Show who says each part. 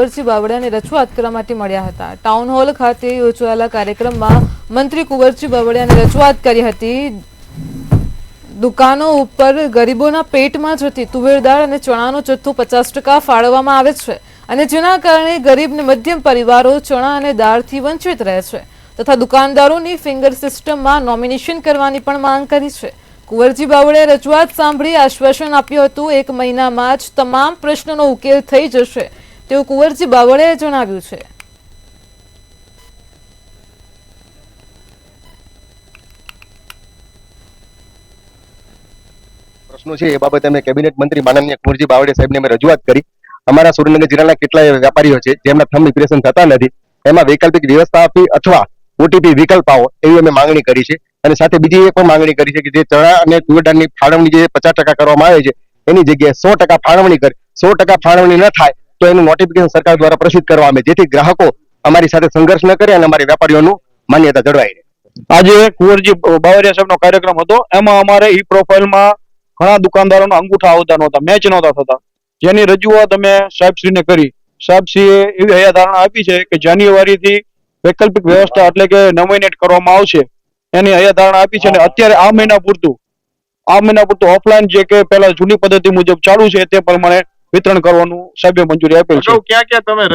Speaker 1: કુંવરજી બાવળિયાને રજૂઆત કરવા માટે મળ્યા હતા। ટાઉન હોલ ખાતે યોજાયેલા કાર્યક્રમમાં મંત્રી કુંવરજી બાવળિયાને રજૂઆત કરી હતી। દુકાનો ઉપર ગરીબોના પેટમાં જતી તુવેર દાળ અને ચણાનો જથ્થો 50% ફાળવવામાં આવે છે અને જેના કારણે ગરીબ અને મધ્યમ પરિવારો ચણા અને દાળથી વંચિત રહે છે તથા દુકાનદારોની ફિંગર સિસ્ટમમાં નોમિનેશન કરવાની પણ માંગ કરી છે। કુંવરજી બાવળિયાએ રજૂઆત સાંભળી આશ્વાસન આપ્યું હતું 1 મહિનામાં જ તમામ પ્રશ્નોનો ઉકેલ થઈ જશે તેવું કુંવરજી બાવળિયાએ જણાવ્યું છે।
Speaker 2: પ્રશ્નો છે એ બાબતે અમે કેબિનેટ મંત્રી માનનીય કુંવરજી બાવળિયા સાહેબને અમે રજૂઆત કરી। અમારા સુરેન્દ્રનગર જિલ્લાના કેટલાય વેપારીઓ છે જેમના થંબ ઇમ્પ્રેશન થતા નથી, એમાં વૈકલ્પિક વ્યવસ્થા આપી અથવા ઓટીપી વિકલ્પ આવો એવી અમે માંગણી કરી છે। અને સાથે બીજી એક પણ માંગણી કરી છે કે જે ચણા અને તુવેર દાળની ફાળવણી જે 50% કરવામાં આવે છે એની જગ્યાએ 100% ફાળવણી કરે। 100% ફાળવણી ન થાય તો એનું નોટિફિકેશન સરકાર દ્વારા પ્રસિદ્ધ કરવામાં આવે જેથી ગ્રાહકો અમારી સાથે સંઘર્ષ ન કરે અને અમારી વેપારીઓનું માન્યતા જળવાઈ રહે।
Speaker 3: આજે કુંવરજી બાવળિયા સાહેબનો કાર્યક્રમ હતો, એમાં અમારે ઈ પ્રોફાઇલમાં ઘણા દુકાનદારોના અંગૂઠા આવતા નહોતા, મેચ નહોતા થતા, જેની રજૂઆત અમે સાહેબશ્રીને કરી। સાહેબશ્રીએ એવી હૈયાધારણા આપી છે કે જાન્યુઆરીથી વૈકલ્પિક વ્યવસ્થા એટલે કે નોમિનેટ કરવામાં આવશે એની હૈયાધારણા આપી છે। અને અત્યારે આ મહિના પૂરતું ઓફલાઈન જે કે પહેલા જૂની પદ્ધતિ મુજબ ચાલુ છે તે પ્રમાણે વિતરણ કરવાનું સાહેબે મંજૂરી આપેલ છે।
Speaker 4: ક્યાં ક્યાં તમે